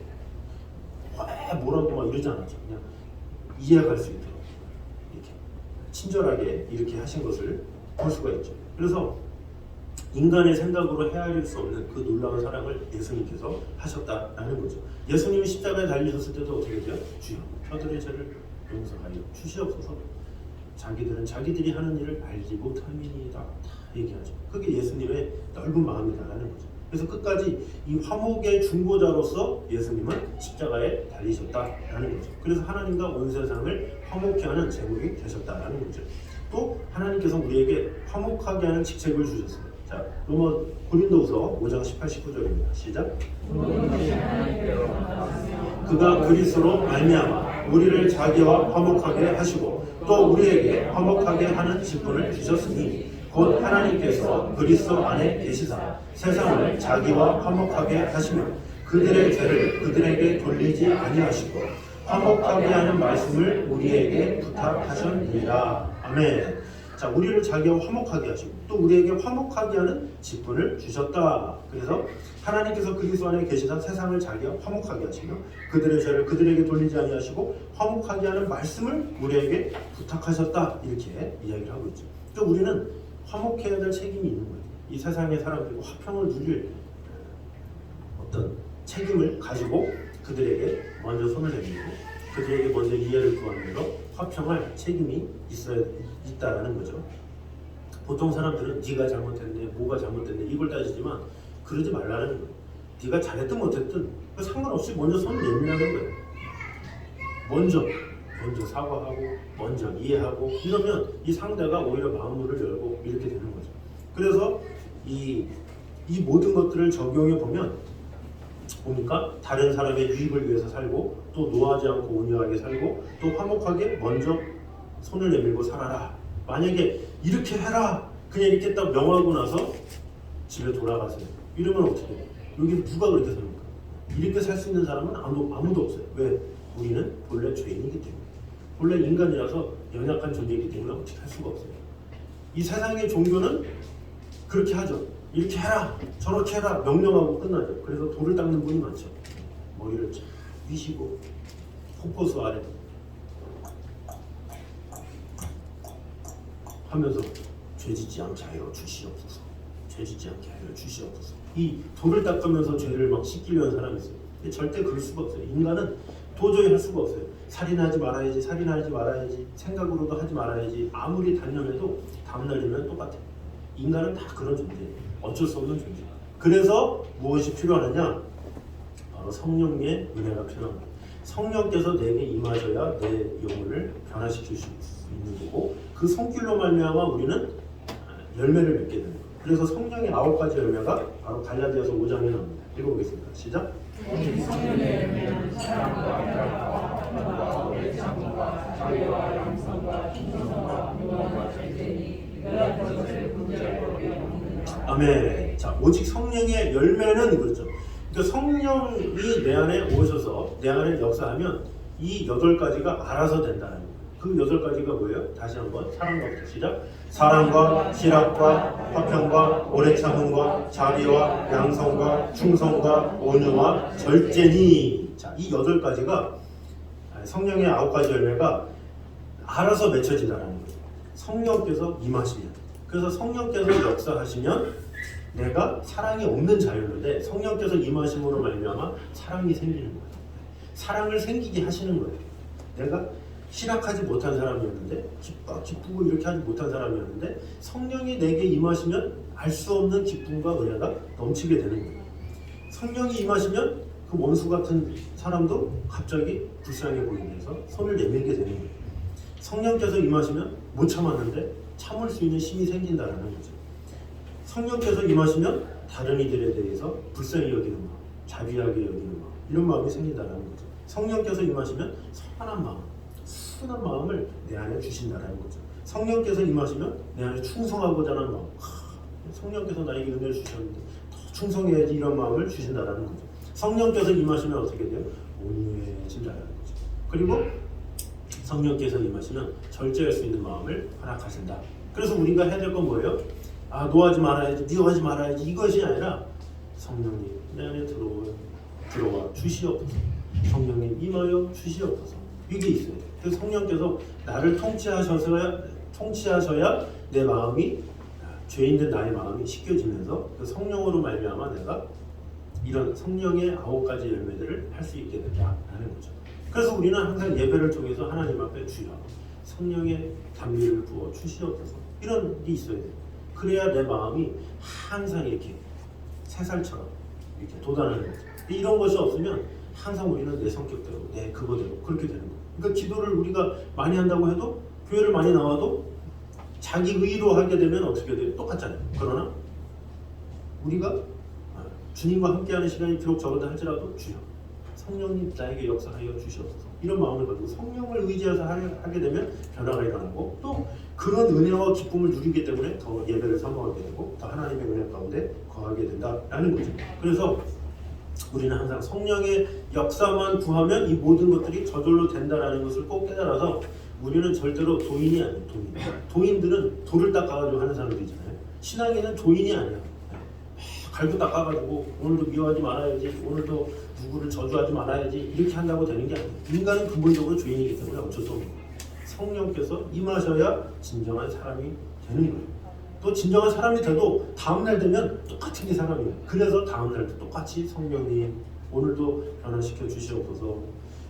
뭐라고 막 이러지 않았죠. 그냥 이해할 수 있도록 이렇게 친절하게 이렇게 하신 것을 볼 수가 있죠. 그래서 인간의 생각으로 헤아릴 수 없는 그 놀라운 사랑을 예수님께서 하셨다라는 거죠. 예수님이 십자가에 달리셨을 때도 어떻게 돼요? 주여 저들의 죄를 용서하여 주시옵소서. 자기들은 자기들이 하는 일을 알지 못함이니이다. 다 얘기하죠. 그게 예수님의 넓은 마음이다라는 거죠. 그래서 끝까지 이 화목의 중보자로서 예수님은 십자가에 달리셨다라는 거죠. 그래서 하나님과 온 세상을 화목케 하는 제물이 되셨다라는 거죠. 또 하나님께서 우리에게 화목하게 하는 직책을 주셨습니다. 자, 고린도후서 5장 18, 19절입니다. 시작. 그가 그리스도로 말미암아 우리를 자기와 화목하게 하시고 또 우리에게 화목하게 하는 직분을 주셨으니 곧 하나님께서 그리스도 안에 계시사 세상을 자기와 화목하게 하시며 그들의 죄를 그들에게 돌리지 아니하시고 화목하게 하는 말씀을 우리에게 부탁하셨느니라. 아멘. 자, 우리를 자기와 화목하게 하시고 또 우리에게 화목하게 하는 직분을 주셨다. 그래서 하나님께서 그리스도 안에 계시사 세상을 자기와 화목하게 하시며 그들의 죄를 그들에게 돌리지 아니하시고 화목하게 하는 말씀을 우리에게 부탁하셨다. 이렇게 이야기를 하고 있죠. 또 우리는 화목해야 될 책임이 있는 거예요. 이 세상의 사람들과 화평을 누릴 어떤 책임을 가지고 그들에게 먼저 손을 내밀고 그들에게 먼저 이해를 구하면서 화평할 책임이 있다라는 거죠. 보통 사람들은 네가 잘못했네, 뭐가 잘못됐네 이걸 따지지만 그러지 말라는 거예요. 네가 잘했든 못했든 상관없이 먼저 손을 내밀라는 거예요. 먼저 사과하고 먼저 이해하고 이러면 이 상대가 오히려 마음문을 열고 이렇게 되는 거죠. 그래서 이 모든 것들을 적용해 보면 보니까 다른 사람의 유익을 위해서 살고 또 노하지 않고 온유하게 살고 또 화목하게 먼저 손을 내밀고 살아라. 만약에 이렇게 해라 그냥 이렇게 딱 명하고 나서 집에 돌아가세요. 이러면 어떻게 해요? 여기 누가 그렇게 삽니까? 이렇게 살 수 있는 사람은 아무도 없어요. 왜? 우리는 본래 죄인이기 때문에 본래 인간이라서 연약한 존재이기 때문에 어떻게 할 수가 없어요. 이 세상의 종교는 그렇게 하죠. 이렇게 해라 저렇게 해라 명령하고 끝나죠. 그래서 돌을 닦는 분이 많죠. 머리를 쫙 위시고 폭포수 아래 하면서 죄짓지 않게 하여 주시옵소서. 죄짓지 않게 하여 주시옵소서. 이 돌을 닦으면서 죄를 막 씻기려는 사람이 있어요. 근데 절대 그럴 수가 없어요. 인간은 도저히 할 수가 없어요. 살인하지 말아야지 생각으로도 하지 말아야지 아무리 단념해도 다음날 되면 똑같아요. 인간은 다 그런 존재예요. 어쩔 수 없는 존재. 그래서 무엇이 필요하느냐? 바로 성령의 은혜가 필요합니다. 성령께서 내게 임하셔야 내 영혼을 변화시킬 수 있는 거고 그 손길로 말미암아 우리는 열매를 맺게 되는 거예요. 그래서 성령의 9가지 열매가 바로 갈라디아서 5장에 나옵니다. 읽어보겠습니다. 시작. 성령의 열매는 사랑과 희락과 화평과 오래 참음과 자비와 양성과 충성과 용감과 절제니 이러한 것을 분별할 법이 없느니라. 아멘. 자, 오직 성령의 열매는 그렇죠. 그러니까 성령이 내 안에 오셔서 내 안에 역사하면 이 8가지가 알아서 된다는 거예요. 그 8가지가 뭐예요? 다시 한번 사랑과 시작. 사랑과 희락과 화평과 오래 참음과 자비와 양성과 충성과 온유와 절제니. 자, 이 8가지가 성령의 9가지 열매가 알아서 맺혀진다는 거예요. 성령께서 임하시면. 그래서 성령께서 역사하시면 내가 사랑이 없는 자였는데 성령께서 임하심으로 말미암아 사랑이 생기는 거예요. 사랑을 생기게 하시는 거예요. 내가 실학하지 못한 사람이었는데 기쁘고 이렇게 하지 못한 사람이었는데 성령이 내게 임하시면 알 수 없는 기쁨과 은혜가 넘치게 되는 거예요. 성령이 임하시면 그 원수 같은 사람도 갑자기 불쌍해 보이면서 손을 내밀게 되는 거예요. 성령께서 임하시면 못 참았는데 참을 수 있는 힘이 생긴다는 거죠. 성령께서 임하시면 다른 이들에 대해서 불쌍히 여기는 마음, 자비하게 여기는 마음 이런 마음이 생긴다는 거죠. 성령께서 임하시면 선한 마음, 순한 마음을 내 안에 주신다는 거죠. 성령께서 임하시면 내 안에 충성하고자 하는 마음, 성령께서 나에게 은혜를 주셨는데 더 충성해야지 이런 마음을 주신다는 거죠. 성령께서 임하시면 어떻게 돼요? 온유해진다는 거죠. 그리고 성령께서 임하시면 절제할 수 있는 마음을 허락하신다. 그래서 우리가 해야 될 건 뭐예요? 노하지 말아야지, 미워하지 말아야지 이것이 아니라 성령님 내 안에 들어와 주시옵소서. 성령님 임하여 주시옵소서. 이게 있어요. 그래서 성령께서 나를 통치하셔야 내 마음이 죄인된 나의 마음이 씻겨지면서 그 성령으로 말미암아 내가 이런 성령의 9가지 열매들을 할 수 있게 된다는 거죠. 그래서 우리는 항상 예배를 통해서 하나님 앞에 주여 성령의 담비를 부어 주시옵소서 이런 게 있어야 돼요. 그래야 내 마음이 항상 이렇게 새살처럼 이렇게 돋아나는 거죠. 이런 것이 없으면 항상 우리는 내 성격대로 내 그거대로 그렇게 되는 거예요. 그러니까 기도를 우리가 많이 한다고 해도 교회를 많이 나와도 자기 의로 하게 되면 어떻게 돼요? 똑같잖아요. 그러나 우리가 주님과 함께하는 시간이 비록 적어도 할지라도 주여 성령님 나에게 역사하여 주시옵소서 이런 마음을 가지고 성령을 의지해서 하게 되면 변화가 일어나고 또 그런 은혜와 기쁨을 누리기 때문에 더 예배를 사모하게 되고 더 하나님의 은혜 가운데 거하게 된다라는 거죠. 그래서 우리는 항상 성령의 역사만 구하면 이 모든 것들이 저절로 된다라는 것을 꼭 깨달아서 우리는 절대로 도인이 아니에요. 도인들은 돌을 닦아가지고 하는 사람들이잖아요. 신앙인은 도인이 아니에요. 갈고 닦아가지고 오늘도 미워하지 말아야지, 오늘도 누구를 저주하지 말아야지 이렇게 한다고 되는 게 아니에요. 인간은 근본적으로 죄인이기 때문에 어쩔 수 없는 거예요. 성령께서 임하셔야 진정한 사람이 되는 거예요. 또 진정한 사람이 돼도 다음날 되면 똑같은 게 사람이에요. 그래서 다음날도 똑같이 성령님 오늘도 변화시켜 주시옵소서,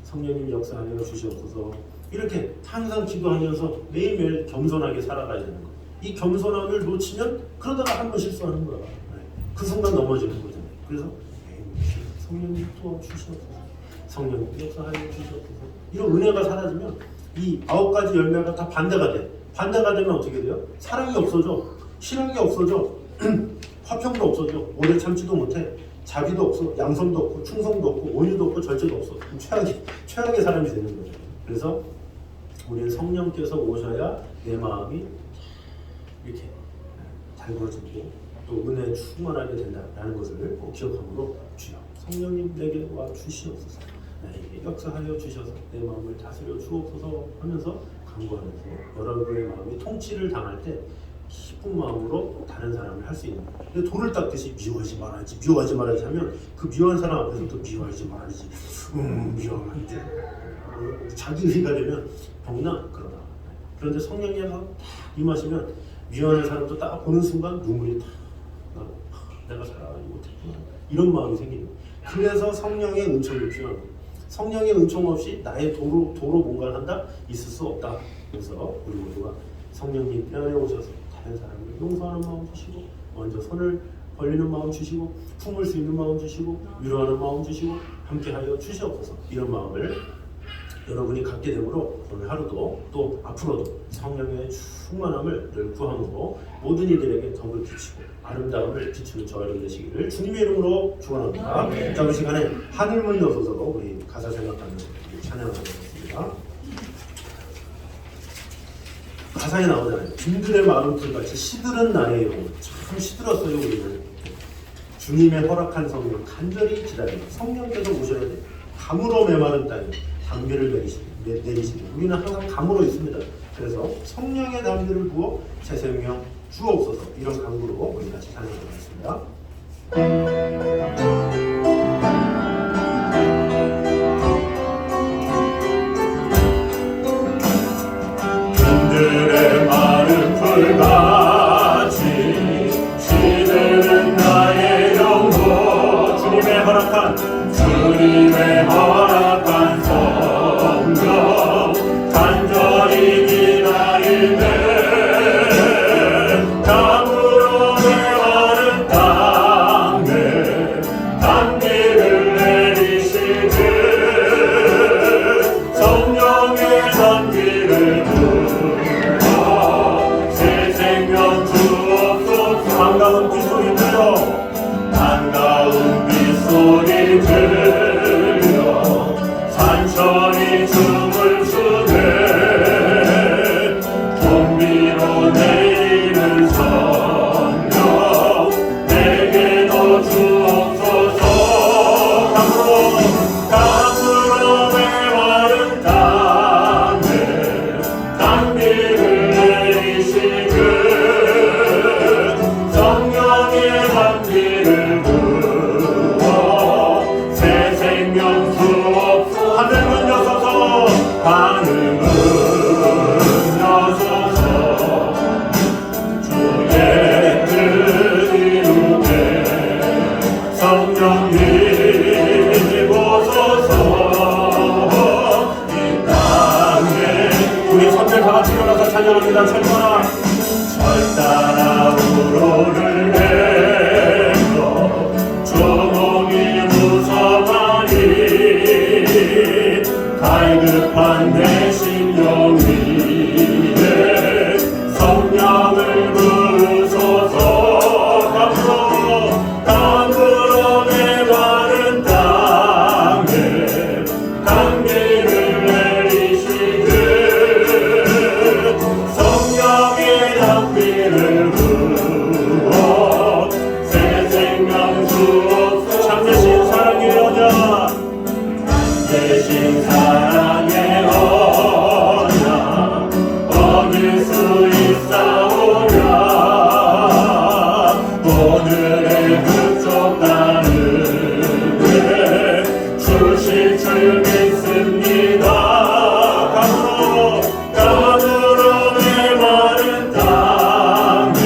성령님 역사하여 주시옵소서, 이렇게 항상 기도하면서 매일매일 겸손하게 살아가야 되는 거예요. 이 겸손함을 놓치면 그러다가 한 번 실수하는 거야. 그 순간 넘어지는 거잖아요. 그래서 성령님 도와주시옵소서, 성령님 역사하여 주시옵소서, 이런 은혜가 사라지면 이 9가지 열매가 다 반대가 돼. 반대가 되면 어떻게 돼요? 사랑이 없어져, 신앙이 없어져, 화평도 없어져, 오래 참지도 못해, 자비도 없어, 양선도 없고, 충성도 없고, 온유도 없고, 절제도 없어. 최악의 사람이 되는 거죠. 그래서 우리는 성령께서 오셔야 내 마음이 이렇게 달궈지고 또 은혜에 충만하게 된다라는 것을 꼭 기억함으로, 주여 성령님 내게 와 주시옵소서, 나에게 역사하여 주셔서 내 마음을 다스려 주옵소서 하면서 간구하면서 여러분의 마음이 통치를 당할 때 기쁜 마음으로 다른 사람을 할 수 있는 거예요. 근데 돌을 닦듯이 미워하지 말아야지, 미워하지 말아야지 하면 그 미워한 사람 앞에서 또 미워하지 말아야지, 미워한데 자기 의가 되면 병나. 그런데 성령께서 딱 임하시면 미워하는 사람도 딱 보는 순간 눈물이 탁 나고, 내가 잘하지 못했구나, 이런 마음이 생기는 거예요. 그래서 성령의 은총이 필요한 거예요. 성령의 은총 없이 나의 도로 뭔가를 한다? 있을 수 없다. 그래서 우리 모두가 성령님 안에 오셔서 다른 사람을 용서하는 마음 주시고, 먼저 손을 벌리는 마음 주시고, 품을 수 있는 마음 주시고, 위로하는 마음 주시고, 함께하여 주시옵소서. 이런 마음을 여러분이 갖게 되므로 오늘 하루도 또 앞으로도 성령의 충만함을 늘 구함으로 모든 이들에게 덕을 비치고 아름다움을 비추는 저와 여러분 되시기를 주님의 이름으로 축원합니다. 자, 이 시간에 하늘문 여서서로 우리 가사 생각하면서 찬양을 하겠습니다. 가사에 나오잖아요. 빈들의 마른 풀같이 시들은 나의 영혼. 참 시들었어요. 우리는 주님의 허락한 성령 간절히 기다립니다. 성령께서 오셔야 돼. 감으로 메마른 땅에 담비를 내리시니 우리는 항상 감으로 있습니다. 그래서 성령의 담비를 부어 새 생명 주옵소서, 이런 간구로 우리 같이 찬양하겠습니다. 빈들의 마른 풀같이 시드는 나의 영혼. 주님의 허락한 성령 간절히 기다리네. 감으로 메마른 땅에 담비를 내리시네. 성령의 담비를 부어 새 생명 주옵소서. 반가운 빗소리 들려, 반가운 빗소리 들려 산천이 춤을 추네. 봄비로 내리는 성령 내게도 주옵소서. 감으로 메마른 땅에 담비를 내리시네. 성령의 담비를 부어 새 생명 주옵소서. 하늘문 여소서, 하늘문 여소서. 주의 뜻 이루게 성령님 오소서. 이 땅에 우리 선배 다 같이 일어나서 찬양합니다. 철따라 철따라 우로를 내어 조목이 무성하니 갈급한 내 심령 위에 성령을 부으소서. 감으로 메마른 땅에 담비를 내리시네. 성령의 담비를 부어 새 생명 주옵소서. 참되신 사랑의 언약, 참되신 사랑의 언약 얻을 수 있사오랴. 오늘의 그쪽 따르되 주실 줄 믿습니다. 감으로 메마른 땅에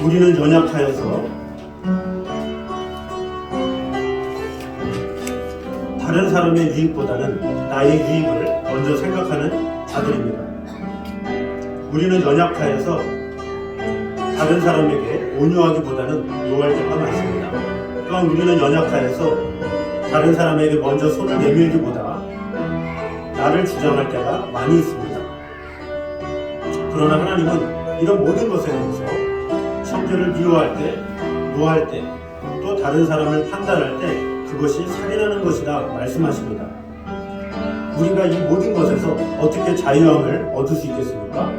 우리는 연약하여서 다른 사람의 유익보다는 나의 유익을 먼저 생각하는 자들입니다. 우리는 연약하여서 다른 사람에게 온유하기보다는 요할 때가 많습니다. 또한 우리는 연약하여서 다른 사람에게 먼저 손을 내밀기보다 나를 주장할 때가 많이 있습니다. 그러나 하나님은 이런 모든 것에 대해서 형제를 미워할 때, 노할 때, 또 다른 사람을 판단할 때 그것이 살인하는 것이다 말씀하십니다. 우리가 이 모든 것에서 어떻게 자유함을 얻을 수 있겠습니까?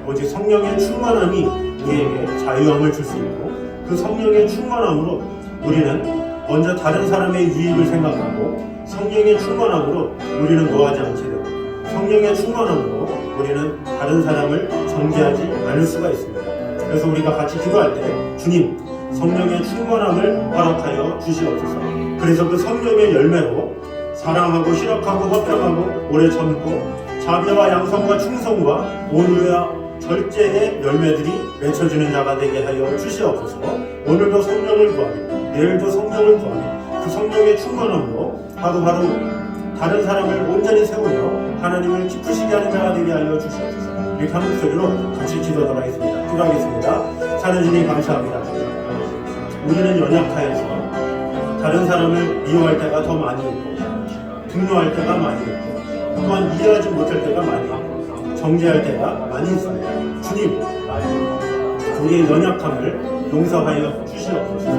오직 성령의 충만함이 우리에게 자유함을 줄 수 있고, 그 성령의 충만함으로 우리는 먼저 다른 사람의 유익을 생각하고, 성령의 충만함으로 우리는 노하지 않게 되고, 성령의 충만함으로 우리는 다른 사람을 정죄하지 않을 수가 있습니다. 그래서 우리가 같이 기도할 때 주님, 성령의 충만함을 허락하여 주시옵소서. 그래서 그 성령의 열매로 사랑하고 희락하고 화평하고 오래 참고 자비와 양성과 충성과 온유와 절제의 열매들이 맺혀지는 자가 되게 하여 주시옵소서. 오늘도 성령을 구하며 내일도 성령을 구하며 그 성령의 충만함으로 하루하루 다른 사람을 온전히 세우며 하나님을 기쁘시게 하는 자가 되게 하여 주시옵소서. 이렇게 한 목소리로 같이 기도하도록 하겠습니다. 기도하겠습니다. 사는 주님 감사합니다. 우리는 연약하여서 다른 사람을 미워할 때가 더 많이 있고, 분노할 때가 많이 있고, 또한 이해하지 못할 때가 많이 있고, 정죄할 때가 많이 있습니다. 주님, 우리의 연약함을 용서하여 주시옵소서.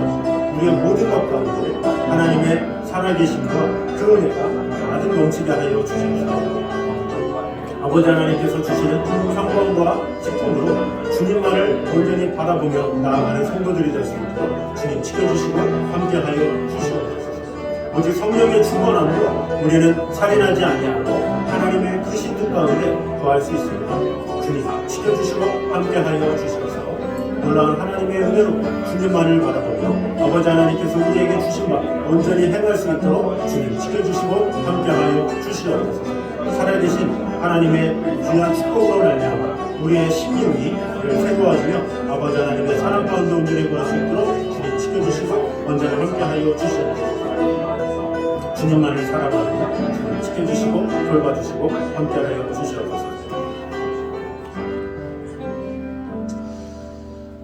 우리의 모든 것 가운데 하나님의 살아계심과 그 은혜가 가득 넘치게 하여 주시옵소서. 아버지 하나님께서 주시는 평강과 기쁨으로 주님만을 온전히 바라보며 나아가는 성도들이 될 수 있도록 주님 지켜주시고 함께하여 주시옵소서. 오직 성령의 충만함으로 우리는 살인하지 아니하고 하나님의 크신 뜻 가운데 거할 수 있습니다. 주님 지켜주시고 함께하여 주시옵소서. 놀라운 하나님의 은혜로 주님만을 바라보며 아버지 하나님께서 우리에게 주신 바 온전히 행할 수 있도록 주님 지켜주시고 함께하여 주시옵소서. 살아계신 하나님의 귀한 축복으로 말미암아 우리의 심령이 새도와주며 아버지 하나님의 사랑 가운데 온전히 구할 수 있도록 주님 지켜주시고 언제나 함께하여 주시옵소서. 주님만을 사랑하며 주님 지켜주시고 돌봐주시고 함께하여 주시옵소서.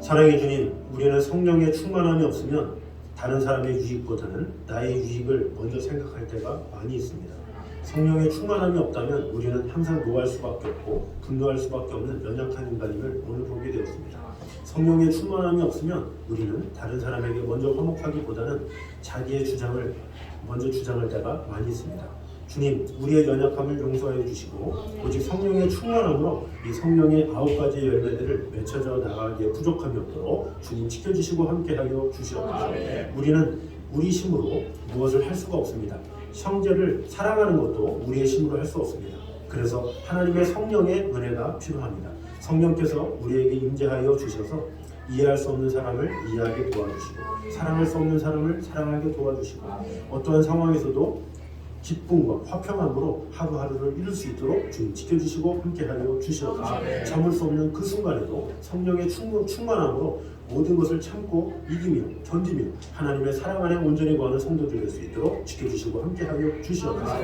사랑의 주님, 우리는 성령의 충만함이 없으면 다른 사람의 유익보다는 나의 유익을 먼저 생각할 때가 많이 있습니다. 성령의 충만함이 없다면 우리는 항상 노할 수밖에 없고 분노할 수밖에 없는 연약한 인간임을 오늘 보게 되었습니다. 성령의 충만함이 없으면 우리는 다른 사람에게 먼저 화목하기보다는 자기의 주장을 먼저 주장할 때가 많이 있습니다. 주님, 우리의 연약함을 용서해 주시고 오직 성령의 충만함으로 이 성령의 9가지의 열매들을 맺혀져 나가기에 부족함이 없도록 주님 지켜주시고 함께하여 주시옵소서. 우리는 우리 힘으로 무엇을 할 수가 없습니다. 형제를 사랑하는 것도 우리의 힘으로 할 수 없습니다. 그래서 하나님의 성령의 은혜가 필요합니다. 성령께서 우리에게 임재하여 주셔서 이해할 수 없는 사람을 이해하게 도와주시고 사랑할 수 없는 사람을 사랑하게 도와주시고 어떠한 상황에서도 기쁨과 화평함으로 하루하루를 이룰 수 있도록 주님 지켜주시고 함께하여 주시옵소서. 참을 수 없는 그 순간에도 성령의 충만함으로 모든 것을 참고 이기며 견디며 하나님의 사랑 안에 온전히 거하는 성도들 될 수 있도록 지켜주시고 함께하여 주시옵소서.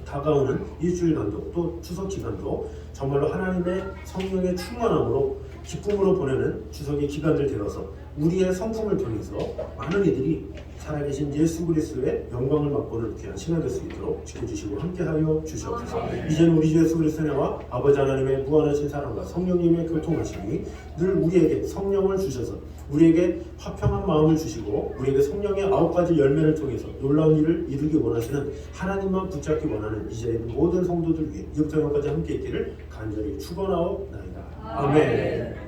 다가오는 일주일간도 또 추석 기간도 정말로 하나님의 성령의 충만함으로 기쁨으로 보내는 추석의 기간들 되어서 우리의 성품을 통해서 많은 이들이 살아계신 예수 그리스도의 영광을 맛보는 귀한 시간 될 수 있도록 지켜주시고 함께하여 주시옵소서. 이제는 우리 주 예수 그리스도의 은혜와 아버지 하나님의 무한하신 사랑과 성령님의 교통하심이 늘 우리에게 성령을 주셔서 우리에게 화평한 마음을 주시고 우리에게 성령의 9가지 열매를 통해서 놀라운 일을 이루기 원하시는 하나님만 붙잡기 원하는 이제 모든 성도들 위해 이부터 영까지 함께 있기를 간절히 축원하옵나이다. 아멘.